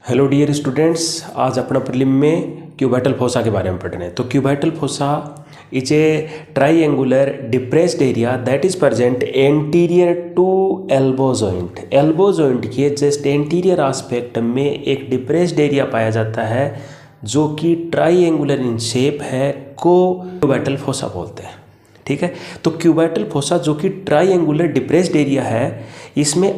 Hello dear students, आज अपना prelim में क्यूबाइटल फोसा के बारे में पढ़ रहे हैं। तो cubital fossa is a triangular depressed area that is present anterior to elbow joint. Elbow joint के जस्ट एंटीरियर एस्पेक्ट में एक डिप्रेस्ड एरिया पाया जाता है जो कि ट्राइंगुलर इन शेप है, को क्यूबाइटल फोसा बोलते हैं। ठीक है, तो क्यूबाइटल फोसा जो कि ट्राइंगुलर डिप्रेस्ड एरिया है, इसमें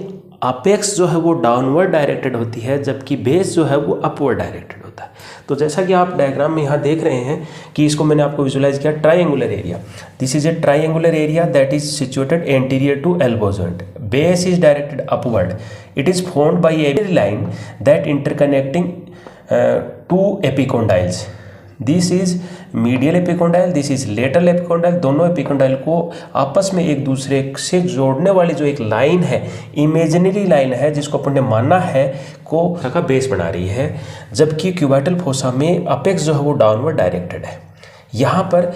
अपेक्स जो है वो डाउनवर्ड डायरेक्टेड होती है, जबकि बेस जो है वो अपवर्ड डायरेक्टेड होता है। तो जैसा कि आप डायग्राम में यहाँ देख रहे हैं कि इसको मैंने आपको विजुलाइज किया triangular area. This is a triangular area that is situated anterior to elbow joint. Base is directed upward. It is formed by a line that interconnecting two epicondyles. This is medial epicondyle, this is lateral epicondyle. दोनों epicondyle को आपस में एक दूसरे से जोड़ने वाली जो एक लाइन है, इमेजिनरी लाइन है, जिसको अपन ने माना है को का बेस बना रही है, जबकि क्यूबाइटल फोसा में अपेक्स जो है वो डाउनवर्ड डायरेक्टेड है। यहाँ पर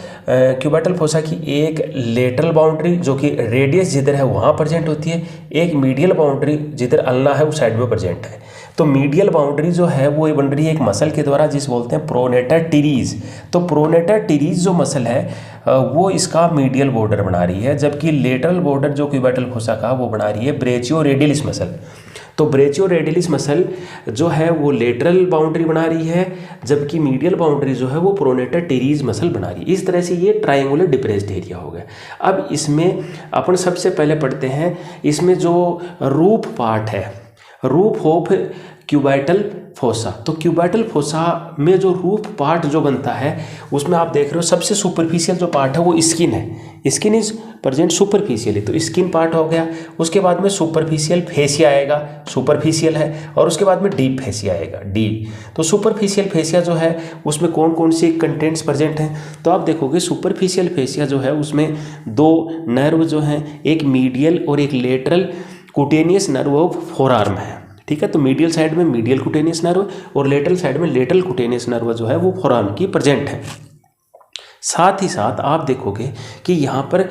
क्यूबाइटल फोसा की एक लेटरल बाउंड्री जो कि रेडियस जिधर है वहाँ प्रेजेंट होती है, एक मीडियल बाउंड्री जिधर अल्ना है उस साइड में प्रेजेंट है। तो मीडियल बाउंड्री जो है वो बन रही है एक मसल के द्वारा जिस बोलते हैं प्रोनेटर टीरीज। तो प्रोनेटर टीरीज जो मसल है वो इसका मीडियल बॉर्डर बना रही है, जबकि लेटरल बॉर्डर जो क्यूबाइटल फोसा का वो बना रही है ब्रेचियो रेडियलिस मसल। तो ब्रेचियो रेडियलिस मसल जो है वो लेटरल बाउंड्री बना रही है, जबकि मीडियल बाउंड्री जो है वो प्रोनेटर टीरीज मसल बना रही है। इस तरह से ये ट्राइंगुलर डिप्रेस्ड एरिया हो गया। अब इसमें अपन सबसे पहले पढ़ते हैं इसमें जो रूफ पार्ट है, रूफ ऑफ क्यूबाइटल फोसा। तो क्यूबाइटल फोसा में जो रूफ पार्ट जो बनता है उसमें आप देख रहे हो सबसे सुपरफिशियल जो पार्ट है वो स्किन है। स्किन इज प्रेजेंट सुपरफिशियली, तो स्किन पार्ट हो गया। उसके बाद में सुपरफिशियल फेसिया आएगा, सुपरफिशियल है, और उसके बाद में डीप फेसिया आएगा, डीप। तो सुपरफिशियल फेसिया जो है उसमें कौन कौन सी कंटेंट्स प्रेजेंट हैं, तो आप देखोगे सुपरफिशियल फेसिया जो है उसमें दो नर्व जो हैं, एक मीडियल और एक lateral cutaneous nerve of forearm है। ठीक है, तो मीडियल साइड में मीडियल कुटेनियस नर्व और लेटरल साइड में लेटरल कुटेनियस नर्व जो है वो फोरआर्म की प्रेजेंट है। साथ ही साथ आप देखोगे कि यहाँ पर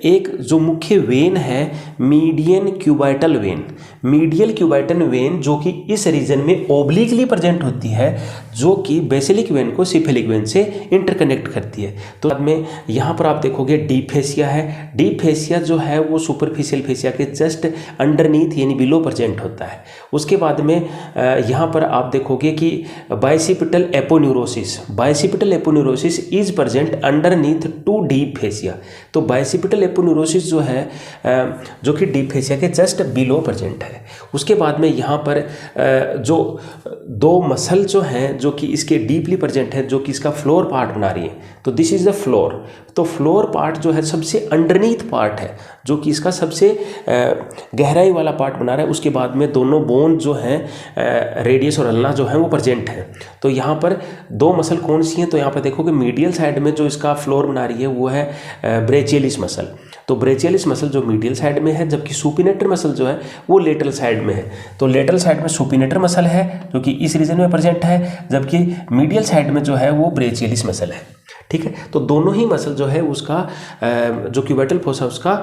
एक जो मुख्य वेन है median cubital when, medial cubital when जो कि इस रीजन में ओब्लिकली प्रेजेंट होती है, जो कि बेसिलिक वेन को सिफेलिक वेन से इंटरकनेक्ट करती है। तो बाद में यहाँ पर आप देखोगे डीप फेसिया है। डीप फेसिया जो है वो सुपरफिशियल फेसिया के जस्ट अंडरनीथ यानी बिलो प्रेजेंट होता है। उसके बाद में यहाँ पर आप देखोगे कि bicipital aponeurosis, bicipital aponeurosis is present underneath to deep fascia. तो बाइसिपिटल एपोन्यूरोसिस जो है जो कि डीप फेसिया के जस्ट बिलो प्रेजेंट है। उसके बाद में यहाँ पर जो दो मसल जो हैं जो कि इसके डीपली प्रेजेंट है, जो कि इसका फ्लोर पार्ट बना रही है। तो दिस इज द फ्लोर। तो फ्लोर पार्ट जो है सबसे अंडरनीथ पार्ट है, जो कि इसका सबसे गहराई वाला पार्ट बना रहा है। उसके बाद में दोनों बोन जो हैं रेडियस और अल्ना जो हैं वो प्रेजेंट है। तो यहाँ पर दो मसल कौन सी हैं, तो यहाँ पर देखोगे मीडियल साइड में जो इसका फ्लोर बना रही है वो है ब्रेचियलिस मसल। तो ब्रेचियलिस मसल जो मीडियल साइड में है, जबकि सुपिनेटर मसल जो है वो लेटरल साइड में है। तो लेटरल साइड में सुपिनेटर मसल है जो कि इस रीजन में प्रेजेंट है, जबकि मीडियल साइड में जो है वो ब्रेचियलिस मसल है। ठीक है, तो दोनों ही मसल जो है उसका जो क्यूबाइटल फोसा उसका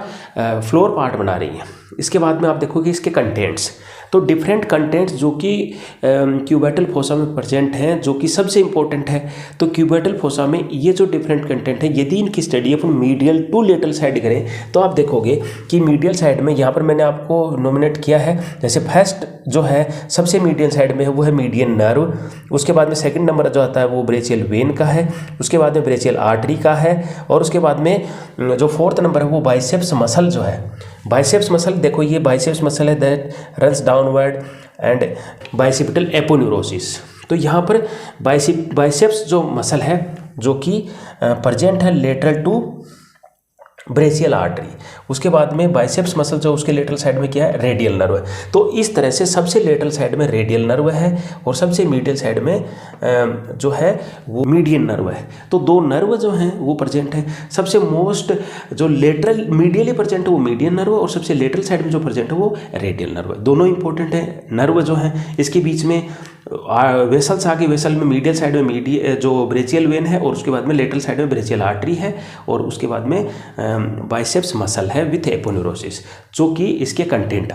फ्लोर पार्ट बना रही है। इसके बाद में आप देखोगे इसके कंटेंट्स, तो डिफरेंट कंटेंट्स जो कि क्यूबाइटल फोसा में प्रेजेंट हैं, जो कि सबसे इंपॉर्टेंट है। तो क्यूबाइटल फोसा में ये जो डिफरेंट कंटेंट है, यदि इनकी स्टडी अपन मीडियल टू लेटरल साइड करें तो आप देखोगे कि मीडियल साइड में यहाँ पर मैंने आपको नॉमिनेट किया है। जैसे फर्स्ट जो है सबसे मीडियल साइड में है वो है मीडियन नर्व। उसके बाद में सेकंड नंबर जो आता है वो ब्रेचियल वेन का है। उसके बाद में ब्रेचियल आर्टरी का है। और उसके बाद में जो फोर्थ नंबर है वो बाइसेप्स मसल जो है, बाइसेप्स मसल। देखो ये बाइसेप्स मसल है that runs downward and bicipital aponeurosis. तो यहाँ पर बाइसेप्स जो मसल है जो कि प्रेजेंट है लेटरल टू ब्रेचियल आर्टरी। उसके बाद में बाइसेप्स मसल जो उसके लेटरल साइड में क्या है, रेडियल नर्व है। तो इस तरह से सबसे लेटरल साइड में रेडियल नर्व है और सबसे मीडियल साइड में जो है वो मीडियन नर्व है। तो दो नर्व जो हैं वो प्रेजेंट है। सबसे मोस्ट जो लेटरल मीडियली प्रेजेंट है वो मीडियन नर्व, और सबसे लेटरल साइड में जो प्रेजेंट है वो रेडियल नर्व है। दोनों इंपॉर्टेंट है नर्व जो है। इसके बीच में वेसल्स आगे, वेसल में मीडियल साइड में जो ब्रेचियल वेन है, और उसके बाद में लेटरल साइड में ब्रेचियल आर्टरी है, और उसके बाद में बाइसेप्स मसल है विथ एपोन्यूरोसिस, जो कि इसके कंटेंट